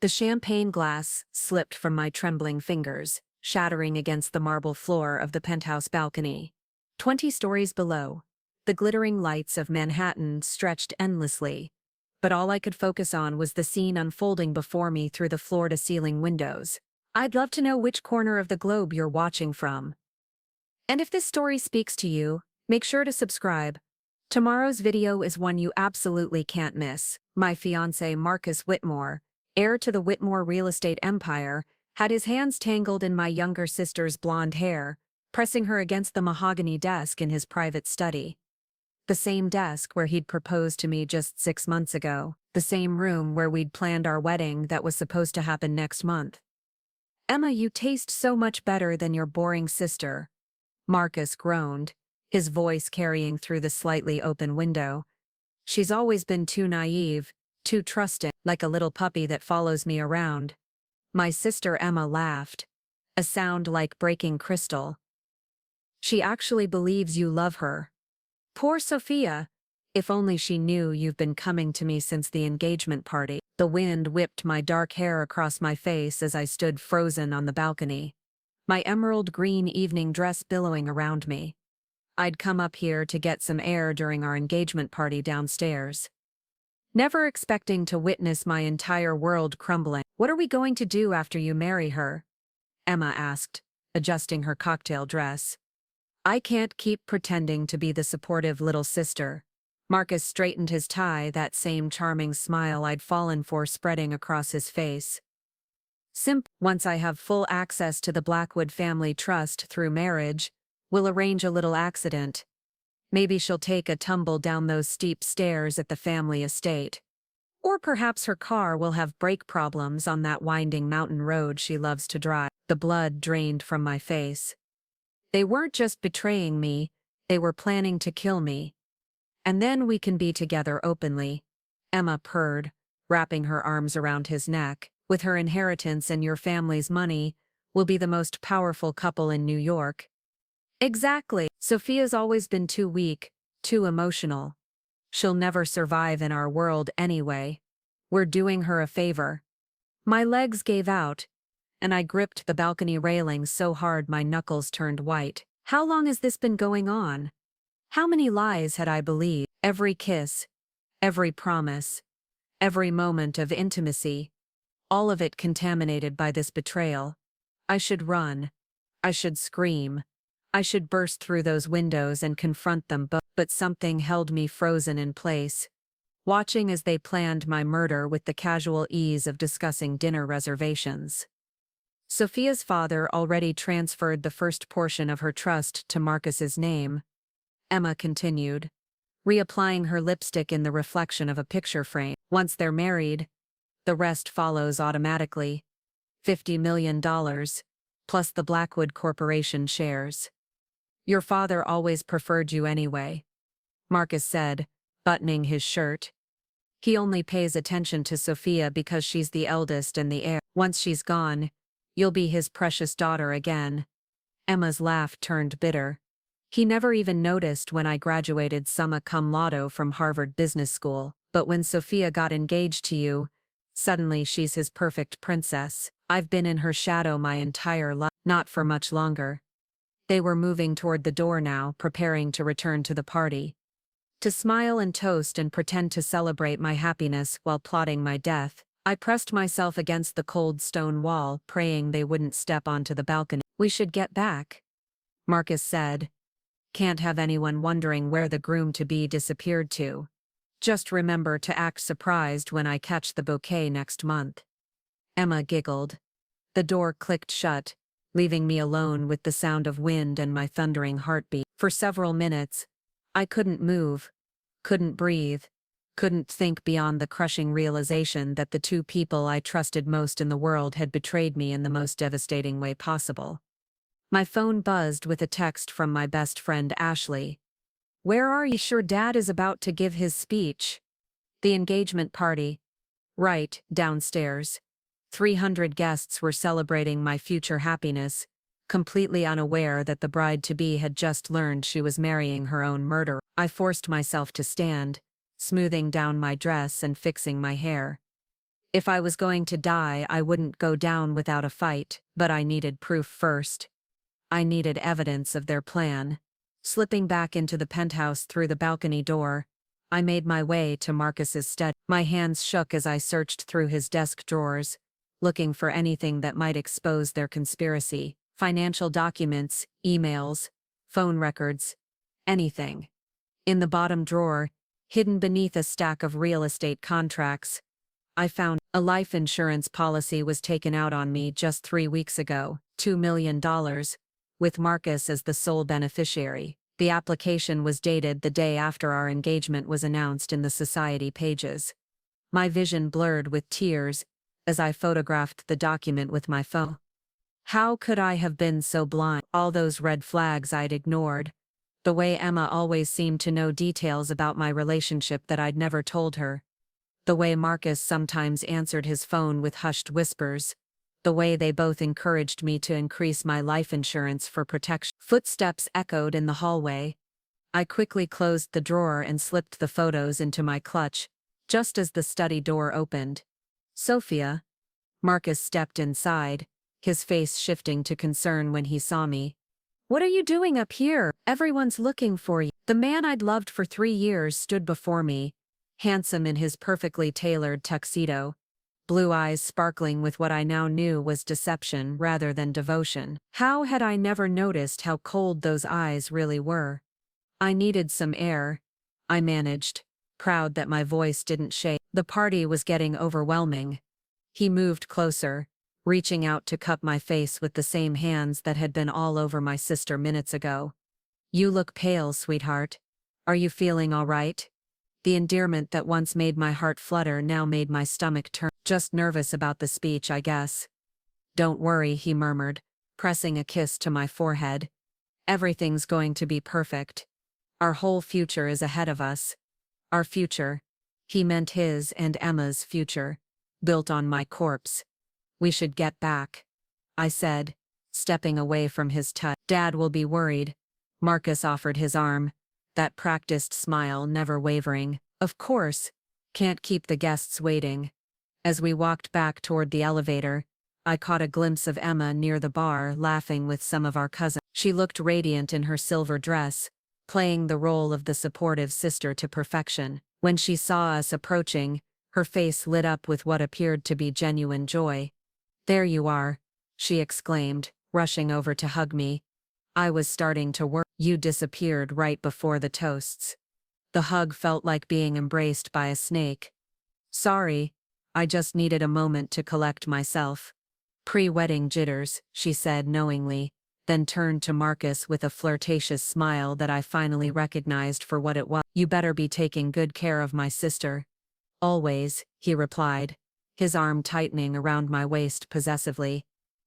The champagne glass slipped from my trembling fingers, shattering against the marble floor of the penthouse balcony. 20 stories below, the glittering lights of Manhattan stretched endlessly, but all I could focus on was the scene unfolding before me through the floor-to-ceiling windows. I'd love to know which corner of the globe you're watching from. And if this story speaks to you, make sure to subscribe. Tomorrow's video is one you absolutely can't miss. My fiancé Marcus Whitmore, heir to the Whitmore real estate empire, had his hands tangled in my younger sister's blonde hair, pressing her against the mahogany desk in his private study. The same desk where he'd proposed to me just 6 months ago, the same room where we'd planned our wedding that was supposed to happen next month. "Emma, you taste so much better than your boring sister," Marcus groaned, his voice carrying through the slightly open window. "She's always been too naive, too trusting, like a little puppy that follows me around." My sister Emma laughed, a sound like breaking crystal. "She actually believes you love her. Poor Sophia. If only she knew you've been coming to me since the engagement party." The wind whipped my dark hair across my face as I stood frozen on the balcony, my emerald green evening dress billowing around me. I'd come up here to get some air during our engagement party downstairs, never expecting to witness my entire world crumbling. "What are we going to do after you marry her?" Emma asked, adjusting her cocktail dress. "I can't keep pretending to be the supportive little sister." Marcus straightened his tie, that same charming smile I'd fallen for spreading across his face. Once I have full access to the Blackwood family trust through marriage, we'll arrange a little accident. Maybe she'll take a tumble down those steep stairs at the family estate. Or perhaps her car will have brake problems on that winding mountain road she loves to drive." The blood drained from my face. They weren't just betraying me, they were planning to kill me. "And then we can be together openly," Emma purred, wrapping her arms around his neck. "With her inheritance and your family's money, we'll be the most powerful couple in New York." "Exactly. Sophia's always been too weak, too emotional. She'll never survive in our world anyway. We're doing her a favor." My legs gave out, and I gripped the balcony railing so hard my knuckles turned white. How long has this been going on? How many lies had I believed? Every kiss, every promise, every moment of intimacy, all of it contaminated by this betrayal. I should run. I should scream. I should burst through those windows and confront them both, but something held me frozen in place, watching as they planned my murder with the casual ease of discussing dinner reservations. Sophia's father already transferred the first portion of her trust to Marcus's name, Emma continued, reapplying her lipstick in the reflection of a picture frame. "Once they're married, the rest follows automatically. $50 million, plus the Blackwood Corporation shares. Your father always preferred you anyway," Marcus said, buttoning his shirt. "He only pays attention to Sophia because she's the eldest and the heir. Once she's gone, you'll be his precious daughter again." Emma's laugh turned bitter. "He never even noticed when I graduated summa cum laude from Harvard Business School, but when Sophia got engaged to you, suddenly she's his perfect princess. I've been in her shadow my entire life." Not for much longer. They were moving toward the door now, preparing to return to the party. To smile and toast and pretend to celebrate my happiness while plotting my death, I pressed myself against the cold stone wall, praying they wouldn't step onto the balcony. "We should get back," Marcus said. "Can't have anyone wondering where the groom-to-be disappeared to. Just remember to act surprised when I catch the bouquet next month." Emma giggled. The door clicked shut, leaving me alone with the sound of wind and my thundering heartbeat. For several minutes, I couldn't move, couldn't breathe, couldn't think beyond the crushing realization that the two people I trusted most in the world had betrayed me in the most devastating way possible. My phone buzzed with a text from my best friend Ashley. "Where are you? Sure, Dad is about to give his speech." "The engagement party." "Right, downstairs." 300 guests were celebrating my future happiness, completely unaware that the bride-to-be had just learned she was marrying her own murderer. I forced myself to stand, smoothing down my dress and fixing my hair. If I was going to die, I wouldn't go down without a fight, but I needed proof first. I needed evidence of their plan. Slipping back into the penthouse through the balcony door, I made my way to Marcus's study. My hands shook as I searched through his desk drawers, looking for anything that might expose their conspiracy. Financial documents, emails, phone records, anything. In the bottom drawer, hidden beneath a stack of real estate contracts, I found a life insurance policy was taken out on me just 3 weeks ago, $2 million, with Marcus as the sole beneficiary. The application was dated the day after our engagement was announced in the society pages. My vision blurred with tears as I photographed the document with my phone. How could I have been so blind? All those red flags I'd ignored. The way Emma always seemed to know details about my relationship that I'd never told her. The way Marcus sometimes answered his phone with hushed whispers. The way they both encouraged me to increase my life insurance for protection. Footsteps echoed in the hallway. I quickly closed the drawer and slipped the photos into my clutch, just as the study door opened. Sophia. Marcus stepped inside, his face shifting to concern when he saw me. What are you doing up here? Everyone's looking for you. The man I'd loved for 3 years stood before me, handsome in his perfectly tailored tuxedo, blue eyes sparkling with what I now knew was deception rather than devotion. How had I never noticed how cold those eyes really were? I needed some air, I managed, proud that my voice didn't shake. The party was getting overwhelming. He moved closer, reaching out to cup my face with the same hands that had been all over my sister minutes ago. You look pale, sweetheart. Are you feeling all right? The endearment that once made my heart flutter now made my stomach turn. Just nervous about the speech, I guess. Don't worry, he murmured, pressing a kiss to my forehead. Everything's going to be perfect. Our whole future is ahead of us. Our future. He meant his and Emma's future, built on my corpse. We should get back, I said, stepping away from his touch. Dad will be worried. Marcus offered his arm, that practiced smile never wavering. Of course. Can't keep the guests waiting. As we walked back toward the elevator, I caught a glimpse of Emma near the bar laughing with some of our cousins. She looked radiant in her silver dress, playing the role of the supportive sister to perfection. When she saw us approaching, her face lit up with what appeared to be genuine joy. There you are, she exclaimed, rushing over to hug me. I was starting to worry. You disappeared right before the toasts. The hug felt like being embraced by a snake. Sorry, I just needed a moment to collect myself. Pre-wedding jitters, she said knowingly, then turned to Marcus with a flirtatious smile that I finally recognized for what it was. You better be taking good care of my sister. Always, he replied, his arm tightening around my waist possessively.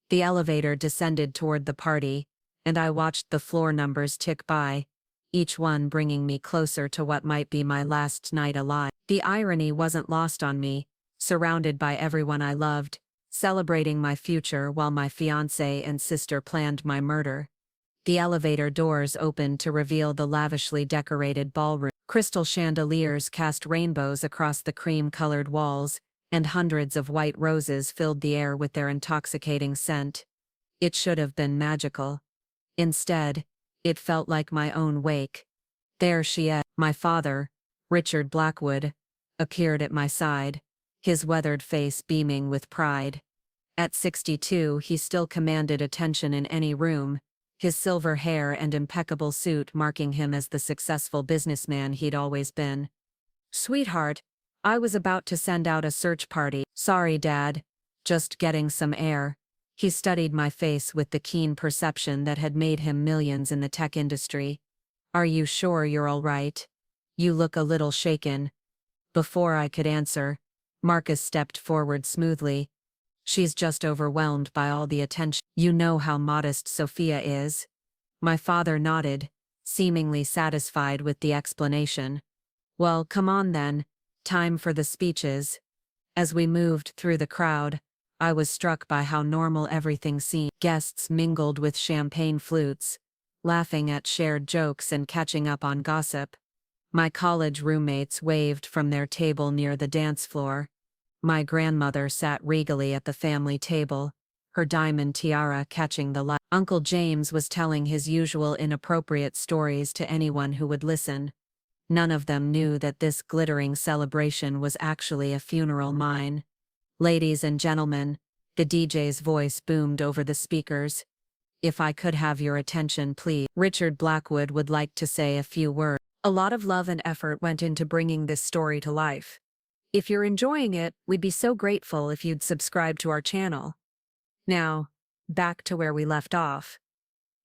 The elevator descended toward the party, and I watched the floor numbers tick by, each one bringing me closer to what might be my last night alive. The irony wasn't lost on me, surrounded by everyone I loved, celebrating my future while my fiancé and sister planned my murder. The elevator doors opened to reveal the lavishly decorated ballroom. Crystal chandeliers cast rainbows across the cream-colored walls, and hundreds of white roses filled the air with their intoxicating scent. It should have been magical. Instead, it felt like my own wake. There she is. My father, Richard Blackwood, appeared at my side, his weathered face beaming with pride. At 62, he still commanded attention in any room, his silver hair and impeccable suit marking him as the successful businessman he'd always been. Sweetheart, I was about to send out a search party. Sorry, Dad. Just getting some air. He studied my face with the keen perception that had made him millions in the tech industry. Are you sure you're all right? You look a little shaken. Before I could answer, Marcus stepped forward smoothly. She's just overwhelmed by all the attention. You know how modest Sophia is. My father nodded, seemingly satisfied with the explanation. Well, come on then. Time for the speeches. As we moved through the crowd, I was struck by how normal everything seemed. Guests mingled with champagne flutes, laughing at shared jokes and catching up on gossip. My college roommates waved from their table near the dance floor. My grandmother sat regally at the family table, her diamond tiara catching the light. Uncle James was telling his usual inappropriate stories to anyone who would listen. None of them knew that this glittering celebration was actually a funeral mine. Ladies and gentlemen, the DJ's voice boomed over the speakers. If I could have your attention, please. Richard Blackwood would like to say a few words. A lot of love and effort went into bringing this story to life. If you're enjoying it, we'd be so grateful if you'd subscribe to our channel. Now, back to where we left off.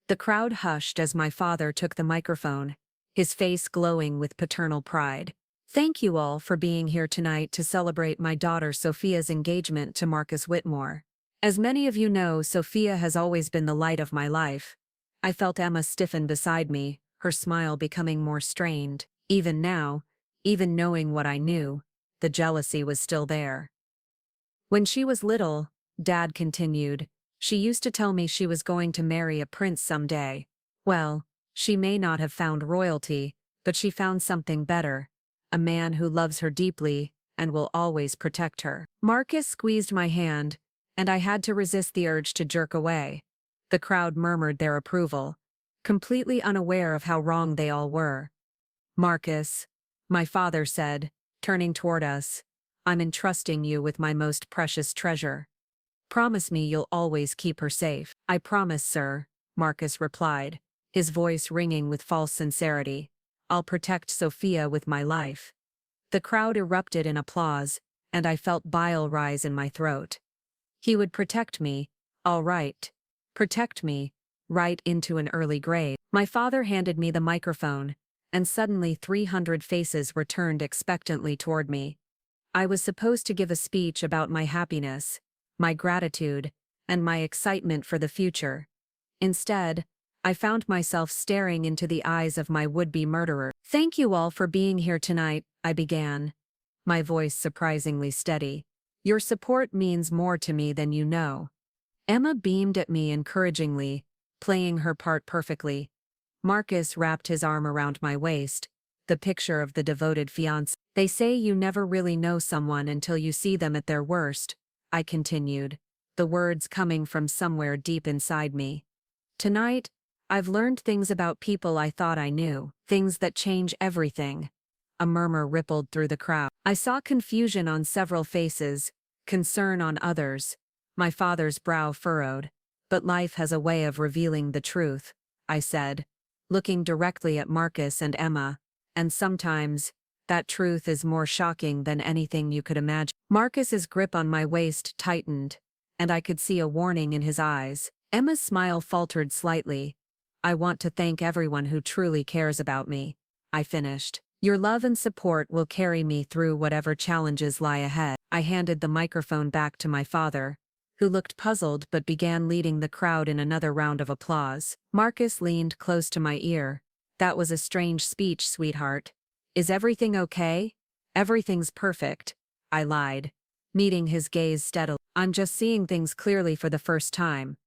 The crowd hushed as my father took the microphone, his face glowing with paternal pride. Thank you all for being here tonight to celebrate my daughter Sophia's engagement to Marcus Whitmore. As many of you know, Sophia has always been the light of my life. I felt Emma stiffen beside me, her smile becoming more strained. Even now, even knowing what I knew, the jealousy was still there. When she was little, Dad continued, she used to tell me she was going to marry a prince someday. Well, she may not have found royalty, but she found something better. A man who loves her deeply and will always protect her. Marcus squeezed my hand, and I had to resist the urge to jerk away. The crowd murmured their approval, completely unaware of how wrong they all were. Marcus, my father said, turning toward us, I'm entrusting you with my most precious treasure. Promise me you'll always keep her safe. I promise, sir, Marcus replied, his voice ringing with false sincerity. I'll protect Sophia with my life. The crowd erupted in applause, and I felt bile rise in my throat. He would protect me, all right. Protect me, right into an early grave. My father handed me the microphone, and suddenly 300 faces were turned expectantly toward me. I was supposed to give a speech about my happiness, my gratitude, and my excitement for the future. Instead, I found myself staring into the eyes of my would-be murderer. Thank you all for being here tonight, I began, my voice surprisingly steady. Your support means more to me than you know. Emma beamed at me encouragingly, playing her part perfectly. Marcus wrapped his arm around my waist, the picture of the devoted fiancé. They say you never really know someone until you see them at their worst, I continued, the words coming from somewhere deep inside me. Tonight, I've learned things about people I thought I knew, things that change everything. A murmur rippled through the crowd. I saw confusion on several faces, concern on others. My father's brow furrowed. But life has a way of revealing the truth, I said, looking directly at Marcus and Emma, and sometimes, that truth is more shocking than anything you could imagine. Marcus's grip on my waist tightened, and I could see a warning in his eyes. Emma's smile faltered slightly. I want to thank everyone who truly cares about me, I finished. Your love and support will carry me through whatever challenges lie ahead. I handed the microphone back to my father, who looked puzzled but began leading the crowd in another round of applause. Marcus leaned close to my ear. That was a strange speech, sweetheart. Is everything okay? Everything's perfect, I lied, meeting his gaze steadily. I'm just seeing things clearly for the first time.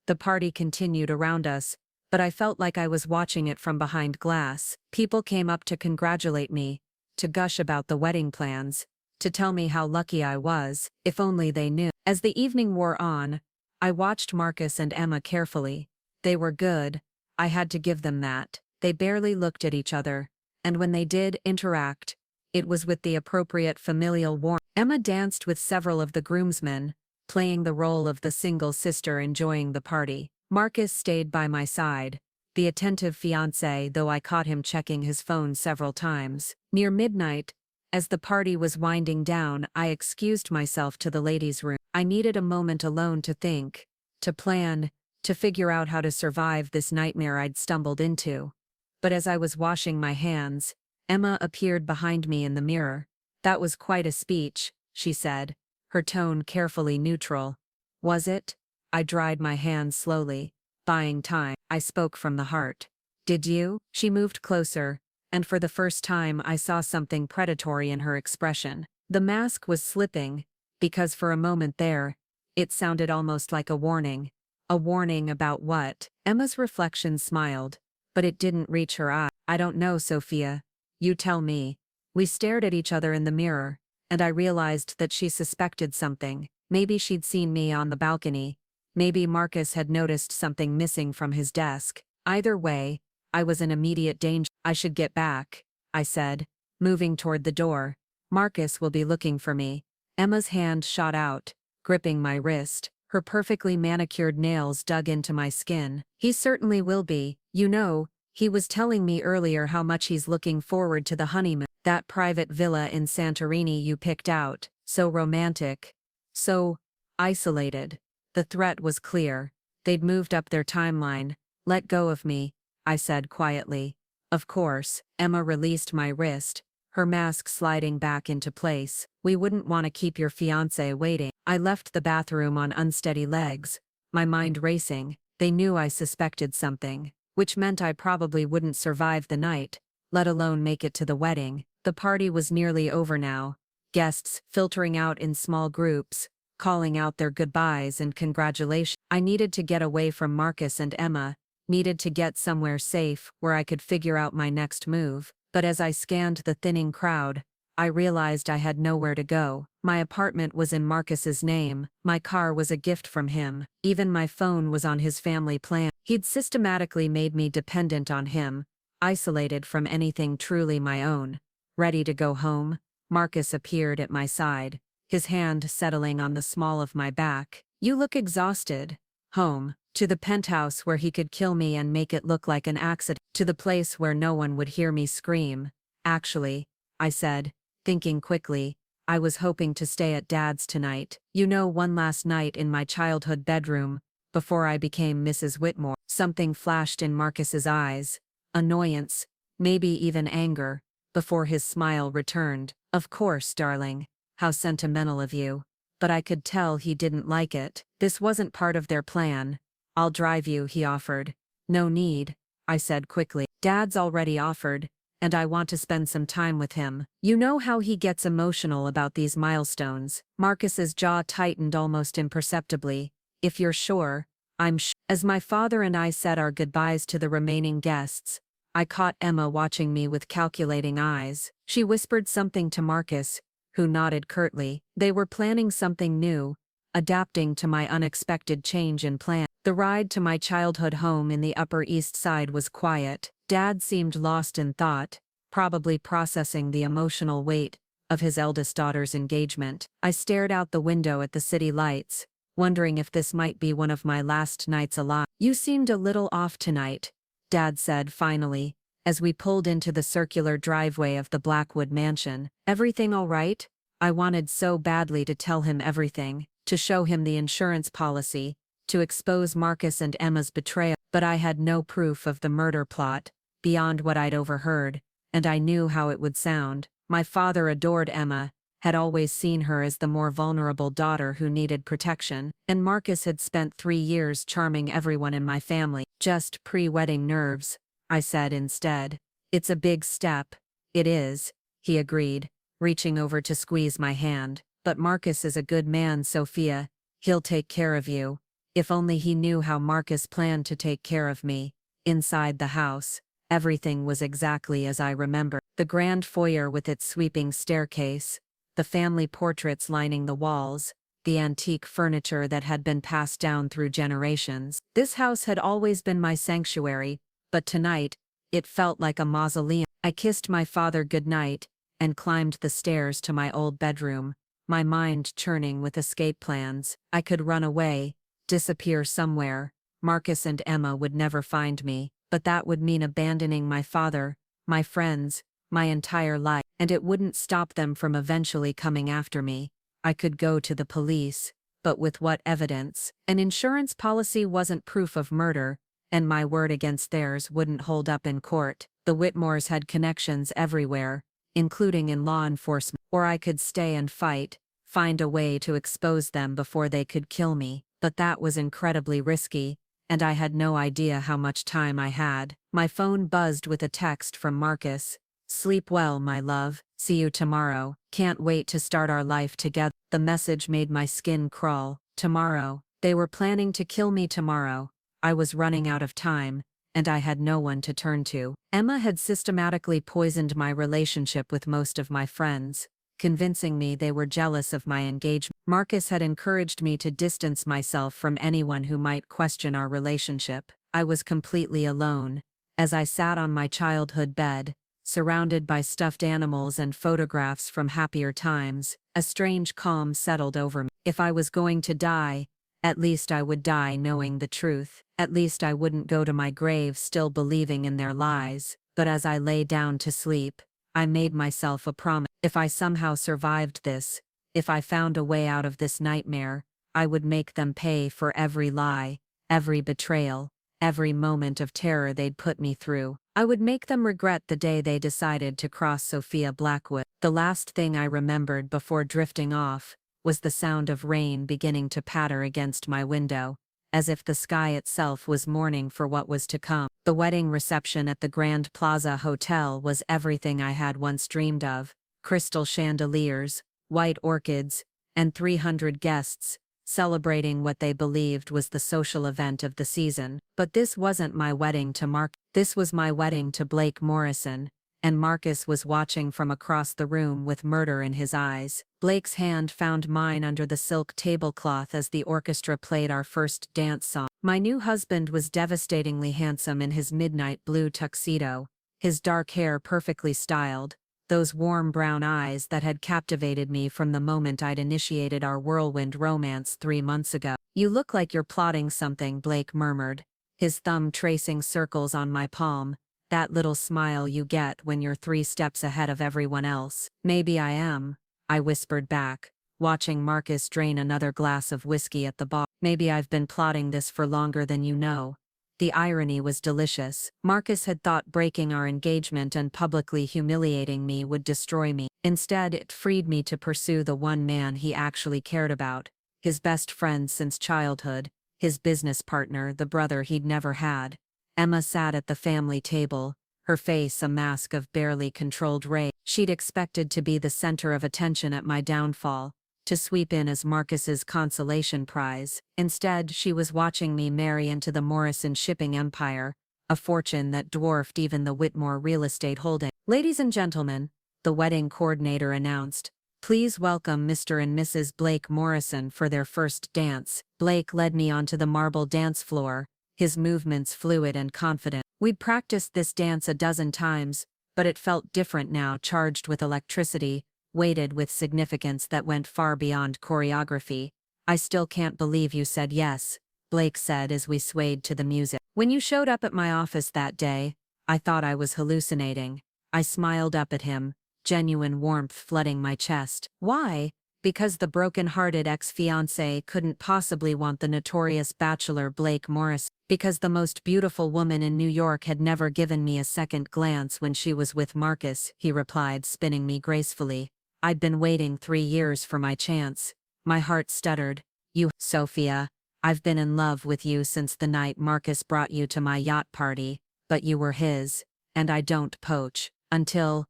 The party continued around us, but I felt like I was watching it from behind glass. People came up to congratulate me, to gush about the wedding plans, to tell me how lucky I was, if only they knew. As the evening wore on, I watched Marcus and Emma carefully. They were good, I had to give them that. They barely looked at each other, and when they did interact, it was with the appropriate familial warmth. Emma danced with several of the groomsmen, playing the role of the single sister enjoying the party. Marcus stayed by my side, the attentive fiancé, though I caught him checking his phone several times. Near midnight, as the party was winding down, I excused myself to the ladies' room. I needed a moment alone to think, to plan, to figure out how to survive this nightmare I'd stumbled into. But as I was washing my hands, Emma appeared behind me in the mirror. That was quite a speech, she said, her tone carefully neutral. Was it? I dried my hands slowly, buying time. I spoke from the heart. Did you? She moved closer, and for the first time I saw something predatory in her expression. The mask was slipping, because for a moment there, it sounded almost like a warning. A warning about what? Emma's reflection smiled, but it didn't reach her eye. I don't know, Sophia. You tell me. We stared at each other in the mirror, and I realized that she suspected something. Maybe she'd seen me on the balcony. Maybe Marcus had noticed something missing from his desk. Either way, I was in immediate danger. I should get back, I said, moving toward the door. Marcus will be looking for me. Emma's hand shot out, gripping my wrist. Her perfectly manicured nails dug into my skin. He certainly will be. You know, he was telling me earlier how much he's looking forward to the honeymoon. That private villa in Santorini you picked out. So romantic. So isolated. The threat was clear. They'd moved up their timeline. Let go of me, I said quietly. Of course. Emma released my wrist, her mask sliding back into place. We wouldn't want to keep your fiancé waiting. I left the bathroom on unsteady legs, my mind racing. They knew I suspected something, which meant I probably wouldn't survive the night, let alone make it to the wedding. The party was nearly over now, guests filtering out in small groups, calling out their goodbyes and congratulations. I needed to get away from Marcus and Emma, needed to get somewhere safe where I could figure out my next move. But as I scanned the thinning crowd, I realized I had nowhere to go. My apartment was in Marcus's name, my car was a gift from him, even my phone was on his family plan. He'd systematically made me dependent on him, isolated from anything truly my own. Ready to go home, Marcus appeared at my side, his hand settling on the small of my back. You look exhausted. Home, to the penthouse where he could kill me and make it look like an accident, to the place where no one would hear me scream. Actually, I said, thinking quickly, I was hoping to stay at Dad's tonight. You know, one last night in my childhood bedroom, before I became Mrs. Whitmore. Something flashed in Marcus's eyes. Annoyance, maybe even anger, before his smile returned. Of course, darling. How sentimental of you. But I could tell he didn't like it. This wasn't part of their plan. I'll drive you, he offered. No need, I said quickly. Dad's already offered, and I want to spend some time with him. You know how he gets emotional about these milestones. Marcus's jaw tightened almost imperceptibly. If you're sure, I'm sure. As my father and I said our goodbyes to the remaining guests, I caught Emma watching me with calculating eyes. She whispered something to Marcus, who nodded curtly. They were planning something new, adapting to my unexpected change in plan. The ride to my childhood home in the Upper East Side was quiet. Dad seemed lost in thought, probably processing the emotional weight of his eldest daughter's engagement. I stared out the window at the city lights, wondering if this might be one of my last nights alive. You seemed a little off tonight, Dad said finally, as we pulled into the circular driveway of the Blackwood mansion. Everything all right? I wanted so badly to tell him everything, to show him the insurance policy, to expose Marcus and Emma's betrayal, but I had no proof of the murder plot, beyond what I'd overheard, and I knew how it would sound. My father adored Emma, had always seen her as the more vulnerable daughter who needed protection, and Marcus had spent 3 years charming everyone in my family. Just pre-wedding nerves, I said instead. It's a big step. It is, he agreed, reaching over to squeeze my hand. But Marcus is a good man, Sophia. He'll take care of you. If only he knew how Marcus planned to take care of me. Inside the house, everything was exactly as I remember. The grand foyer with its sweeping staircase, the family portraits lining the walls, the antique furniture that had been passed down through generations. This house had always been my sanctuary, but tonight, it felt like a mausoleum. I kissed my father goodnight and climbed the stairs to my old bedroom, my mind churning with escape plans. I could run away, disappear somewhere. Marcus and Emma would never find me, but that would mean abandoning my father, my friends, my entire life, and it wouldn't stop them from eventually coming after me. I could go to the police, but with what evidence? An insurance policy wasn't proof of murder, and my word against theirs wouldn't hold up in court. The Whitmores had connections everywhere, including in law enforcement. Or I could stay and find a way to expose them before they could kill me. But that was incredibly risky, and I had no idea how much time I had. My phone buzzed with a text from Marcus. Sleep well, my love. See you tomorrow. Can't wait to start our life together. The message made my skin crawl. Tomorrow. They were planning to kill me tomorrow. I was running out of time, and I had no one to turn to. Emma had systematically poisoned my relationship with most of my friends. convincing me they were jealous of my engagement. Marcus had encouraged me to distance myself from anyone who might question our relationship. I was completely alone. As I sat on my childhood bed, surrounded by stuffed animals and photographs from happier times, a strange calm settled over me. If I was going to die, at least I would die knowing the truth. At least I wouldn't go to my grave still believing in their lies. But as I lay down to sleep, I made myself a promise. If I somehow survived this, if I found a way out of this nightmare, I would make them pay for every lie, every betrayal, every moment of terror they'd put me through. I would make them regret the day they decided to cross Sophia Blackwood. The last thing I remembered before drifting off was the sound of rain beginning to patter against my window, as if the sky itself was mourning for what was to come. The wedding reception at the Grand Plaza Hotel was everything I had once dreamed of: crystal chandeliers, white orchids, and 300 guests, celebrating what they believed was the social event of the season. But this wasn't my wedding to Mark. This was my wedding to Blake Morrison, and Marcus was watching from across the room with murder in his eyes. Blake's hand found mine under the silk tablecloth as the orchestra played our first dance song. My new husband was devastatingly handsome in his midnight blue tuxedo, his dark hair perfectly styled, those warm brown eyes that had captivated me from the moment I'd initiated our whirlwind romance 3 months ago. "You look like you're plotting something," Blake murmured, his thumb tracing circles on my palm, that little smile you get when you're 3 steps ahead of everyone else. "Maybe I am," I whispered back, watching Marcus drain another glass of whiskey at the bar. "Maybe I've been plotting this for longer than you know." The irony was delicious. Marcus had thought breaking our engagement and publicly humiliating me would destroy me. Instead, it freed me to pursue the one man he actually cared about, his best friend since childhood, his business partner, the brother he'd never had. Emma sat at the family table, her face a mask of barely controlled rage. She'd expected to be the center of attention at my downfall, to sweep in as Marcus's consolation prize. Instead, she was watching me marry into the Morrison shipping empire, a fortune that dwarfed even the Whitmore real estate holding. "Ladies and gentlemen," the wedding coordinator announced, "please welcome Mr. and Mrs. Blake Morrison for their first dance." Blake led me onto the marble dance floor, his movements fluid and confident. We'd practiced this dance a dozen times, but it felt different now, charged with electricity, weighted with significance that went far beyond choreography. "I still can't believe you said yes," Blake said as we swayed to the music. "When you showed up at my office that day, I thought I was hallucinating." I smiled up at him, genuine warmth flooding my chest. "Why?" "Because the broken-hearted ex-fiancé couldn't possibly want the notorious bachelor Blake Morris. Because the most beautiful woman in New York had never given me a second glance when she was with Marcus," he replied, spinning me gracefully. "I'd been waiting 3 years for my chance." My heart stuttered. "You, Sophia, I've been in love with you since the night Marcus brought you to my yacht party, but you were his, and I don't poach. Until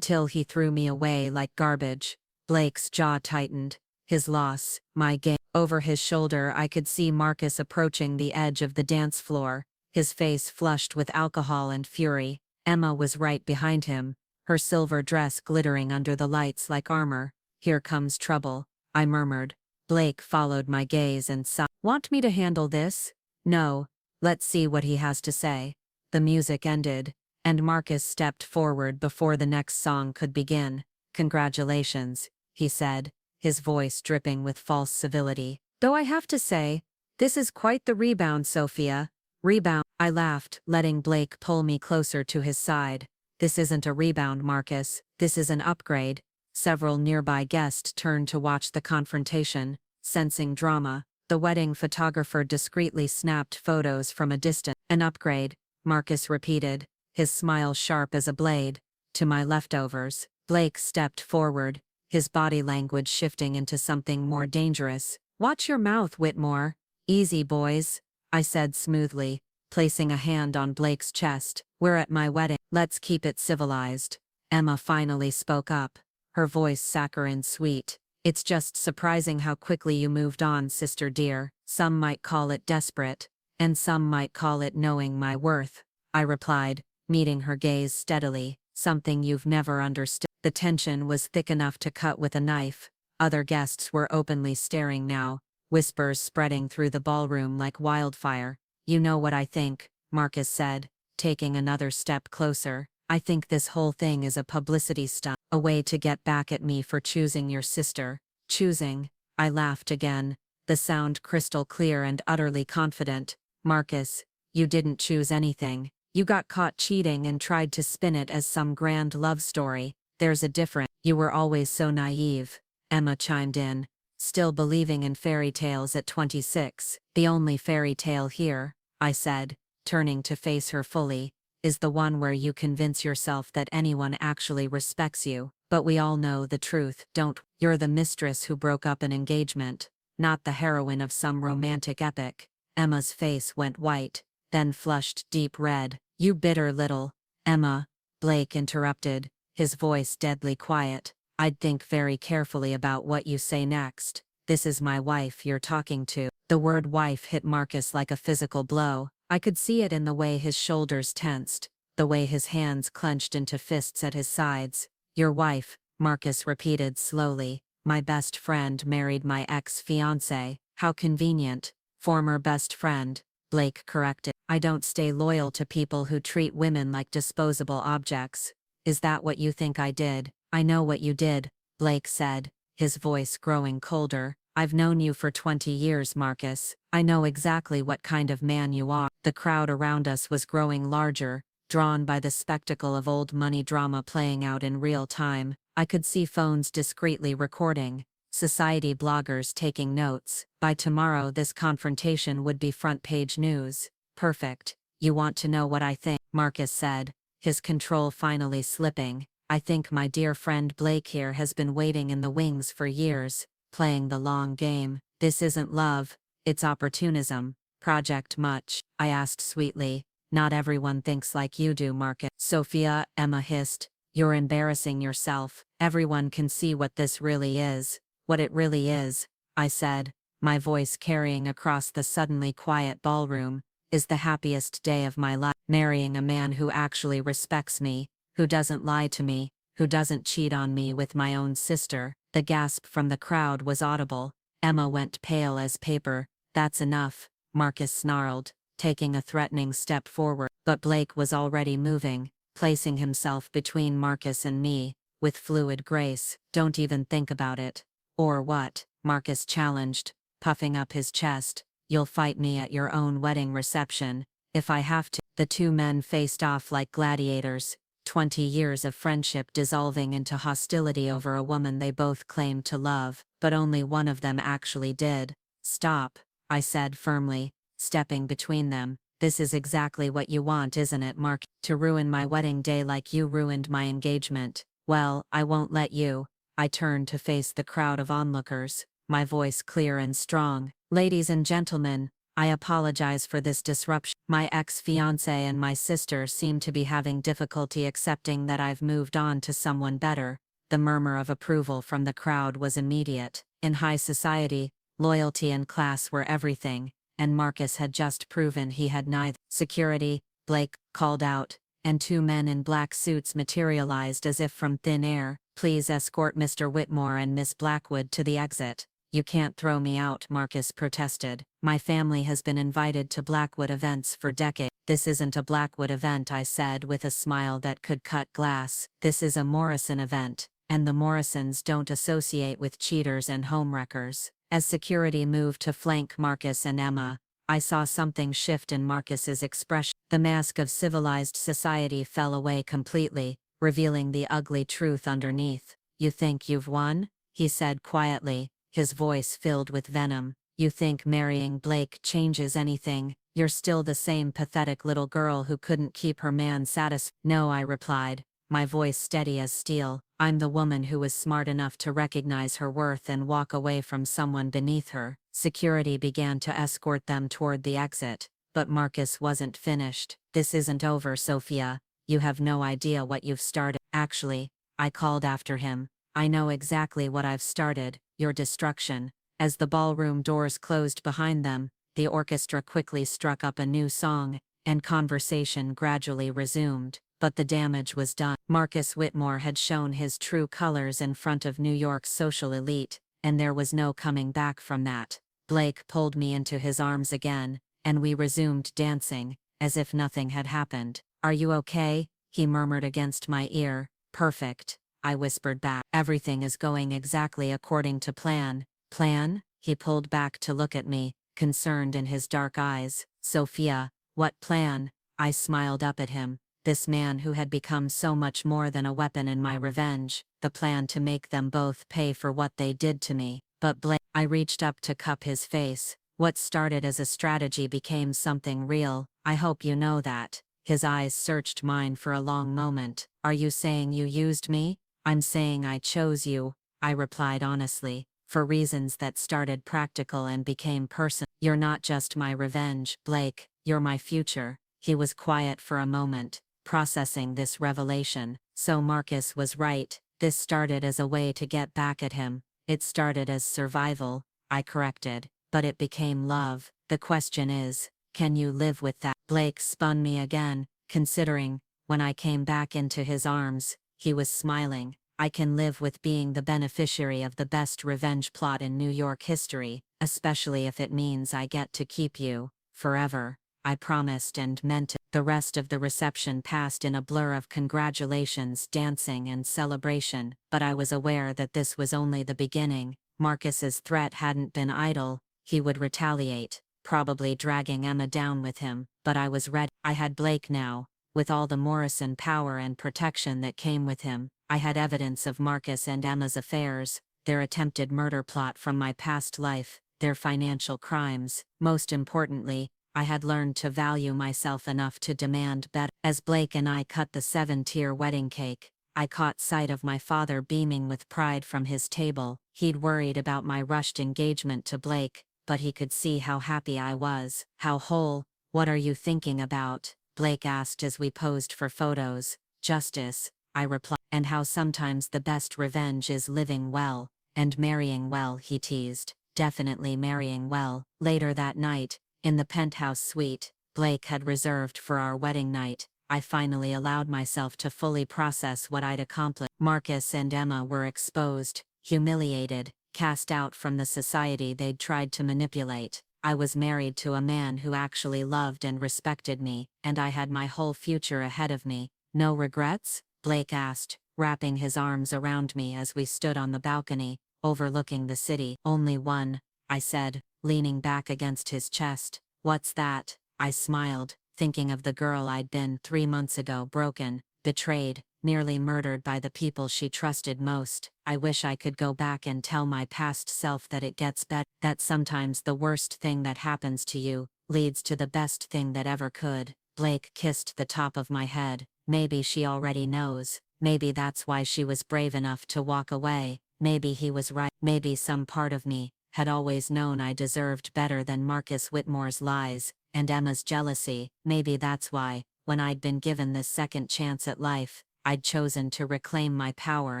he threw me away like garbage." Blake's jaw tightened. His loss, my gain. Over his shoulder I could see Marcus approaching the edge of the dance floor, his face flushed with alcohol and fury. Emma was right behind him, her silver dress glittering under the lights like armor. "Here comes trouble," I murmured. Blake followed my gaze and sighed. "Want me to handle this?" "No. Let's see what he has to say." The music ended, and Marcus stepped forward before the next song could begin. "Congratulations," he said, his voice dripping with false civility. "Though I have to say, this is quite the rebound, Sophia." "Rebound?" I laughed, letting Blake pull me closer to his side. "This isn't a rebound, Marcus. This is an upgrade." Several nearby guests turned to watch the confrontation, sensing drama. The wedding photographer discreetly snapped photos from a distance. "An upgrade," Marcus repeated, his smile sharp as a blade. "To my leftovers." Blake stepped forward, his body language shifting into something more dangerous. "Watch your mouth, Whitmore." "Easy, boys," I said smoothly, placing a hand on Blake's chest. "We're at my wedding. Let's keep it civilized." Emma finally spoke up, her voice saccharine sweet. "It's just surprising how quickly you moved on, sister dear. Some might call it desperate, and some might call it knowing my worth," I replied, meeting her gaze steadily. "Something you've never understood." The tension was thick enough to cut with a knife. Other guests were openly staring now, whispers spreading through the ballroom like wildfire. "You know what I think," Marcus said, taking another step closer. "I think this whole thing is a publicity stunt, a way to get back at me for choosing your sister." "Choosing?" I laughed again, the sound crystal clear and utterly confident. "Marcus, you didn't choose anything. You got caught cheating and tried to spin it as some grand love story. There's a difference." "You were always so naive," Emma chimed in, still believing in fairy tales at 26. "The only fairy tale here," I said, turning to face her fully, "is the one where you convince yourself that anyone actually respects you. But we all know the truth, don't we? You're the mistress who broke up an engagement, not the heroine of some romantic epic." Emma's face went white, then flushed deep red. "You bitter little..." "Emma," Blake interrupted, his voice deadly quiet, "I'd think very carefully about what you say next. This is my wife you're talking to." The word wife hit Marcus like a physical blow. I could see it in the way his shoulders tensed, the way his hands clenched into fists at his sides. "Your wife," Marcus repeated slowly. "My best friend married my ex-fiancé." "How convenient." "Former best friend," Blake corrected. "I don't stay loyal to people who treat women like disposable objects." "Is that what you think I did?" "I know what you did," Blake said, his voice growing colder. "I've known you for 20 years, Marcus. I know exactly what kind of man you are." The crowd around us was growing larger, drawn by the spectacle of old money drama playing out in real time. I could see phones discreetly recording, society bloggers taking notes. By tomorrow this confrontation would be front-page news. "Perfect. You want to know what I think," Marcus said, his control finally slipping. "I think my dear friend Blake here has been waiting in the wings for years, playing the long game. This isn't love, it's opportunism." "Project much?" I asked sweetly. "Not everyone thinks like you do, Marcus." "Sophia," Emma hissed, "you're embarrassing yourself. Everyone can see what this really is." "What it really is," I said, my voice carrying across the suddenly quiet ballroom, "is the happiest day of my life. Marrying a man who actually respects me, who doesn't lie to me, who doesn't cheat on me with my own sister." The gasp from the crowd was audible. Emma went pale as paper. "That's enough," Marcus snarled, taking a threatening step forward. But Blake was already moving, placing himself between Marcus and me, with fluid grace. "Don't even think about it." "Or what?" Marcus challenged, puffing up his chest. "You'll fight me at your own wedding reception, if I have to." The two men faced off like gladiators, 20 years of friendship dissolving into hostility over a woman they both claimed to love, but only one of them actually did. "Stop," I said firmly, stepping between them. "This is exactly what you want, isn't it, Mark? To ruin my wedding day like you ruined my engagement. Well, I won't let you." I turned to face the crowd of onlookers, my voice clear and strong. "Ladies and gentlemen, I apologize for this disruption. My ex-fiancé and my sister seem to be having difficulty accepting that I've moved on to someone better." The murmur of approval from the crowd was immediate. In high society, loyalty and class were everything, and Marcus had just proven he had neither. "Security," Blake called out, and two men in black suits materialized as if from thin air. "Please escort Mr. Whitmore and Miss Blackwood to the exit." "You can't throw me out," Marcus protested. "My family has been invited to Blackwood events for decades." "This isn't a Blackwood event," I said with a smile that could cut glass. "This is a Morrison event, and the Morrisons don't associate with cheaters and homewreckers." As security moved to flank Marcus and Emma, I saw something shift in Marcus's expression. The mask of civilized society fell away completely, revealing the ugly truth underneath. "You think you've won?" he said quietly, his voice filled with venom. "You think marrying Blake changes anything? You're still the same pathetic little girl who couldn't keep her man satisfied." "No," I replied, my voice steady as steel. "I'm the woman who was smart enough to recognize her worth and walk away from someone beneath her." Security began to escort them toward the exit, but Marcus wasn't finished. "This isn't over, Sophia. You have no idea what you've started." "Actually," I called after him, "I know exactly what I've started, your destruction." As the ballroom doors closed behind them, the orchestra quickly struck up a new song, and conversation gradually resumed. but the damage was done. Marcus Whitmore had shown his true colors in front of New York's social elite, and there was no coming back from that. Blake pulled me into his arms again, and we resumed dancing, as if nothing had happened. "Are you okay?" he murmured against my ear. "Perfect," I whispered back. "Everything is going exactly according to plan." "Plan?" He pulled back to look at me, concerned in his dark eyes. "Sophia, what plan?" I smiled up at him. This man who had become so much more than a weapon in my revenge, the plan to make them both pay for what they did to me. But Blake, I reached up to cup his face. "What started as a strategy became something real. I hope you know that." His eyes searched mine for a long moment. "Are you saying you used me?" "I'm saying I chose you," I replied honestly, "for reasons that started practical and became personal. You're not just my revenge, Blake, you're my future." He was quiet for a moment, processing this revelation. So Marcus was right. This started as a way to get back at him. It started as survival, I corrected, but it became love. The question is, can you live with that? Blake spun me again, considering. When I came back into his arms, he was smiling. "I can live with being the beneficiary of the best revenge plot in New York history, especially if it means I get to keep you forever." I promised and meant it. The rest of the reception passed in a blur of congratulations, dancing and celebration, but I was aware that this was only the beginning. Marcus's threat hadn't been idle. He would retaliate, probably dragging Emma down with him, but I was ready. I had Blake now, with all the Morrison power and protection that came with him. I had evidence of Marcus and Emma's affairs, their attempted murder plot from my past life, their financial crimes. Most importantly, I had learned to value myself enough to demand better. As Blake and I cut the 7-tier wedding cake, I caught sight of my father beaming with pride from his table. He'd worried about my rushed engagement to Blake, but he could see how happy I was. "How whole? What are you thinking about?" Blake asked as we posed for photos. "Justice," I replied. "And how sometimes the best revenge is living well, and marrying well," he teased. "Definitely marrying well." Later that night, in the penthouse suite Blake had reserved for our wedding night, I finally allowed myself to fully process what I'd accomplished. Marcus and Emma were exposed, humiliated, cast out from the society they'd tried to manipulate. I was married to a man who actually loved and respected me, and I had my whole future ahead of me. "No regrets?" Blake asked, wrapping his arms around me as we stood on the balcony, overlooking the city. "Only one," I said, leaning back against his chest. "What's that?" I smiled, thinking of the girl I'd been 3 months ago, broken, betrayed, nearly murdered by the people she trusted most. I wish I could go back and tell my past self that it gets better, that sometimes the worst thing that happens to you leads to the best thing that ever could. Blake kissed the top of my head. Maybe she already knows. Maybe that's why she was brave enough to walk away. Maybe he was right. Maybe some part of me had always known I deserved better than Marcus Whitmore's lies and Emma's jealousy. Maybe that's why, when I'd been given this second chance at life, I'd chosen to reclaim my power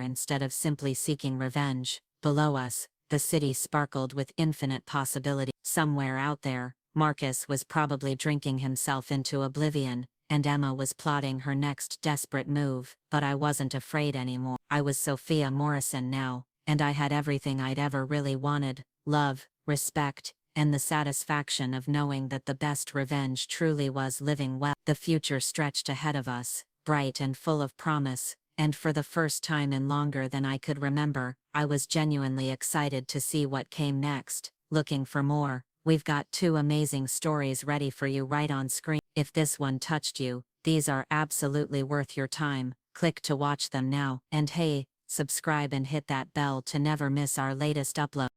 instead of simply seeking revenge. Below us, the city sparkled with infinite possibility. Somewhere out there, Marcus was probably drinking himself into oblivion, and Emma was plotting her next desperate move. But I wasn't afraid anymore. I was Sophia Morrison now, and I had everything I'd ever really wanted: love, respect, and the satisfaction of knowing that the best revenge truly was living well. The future stretched ahead of us, bright and full of promise, and for the first time in longer than I could remember, I was genuinely excited to see what came next. Looking for more? We've got 2 amazing stories ready for you right on screen. If this one touched you, these are absolutely worth your time. Click to watch them now, and hey, subscribe and hit that bell to never miss our latest upload.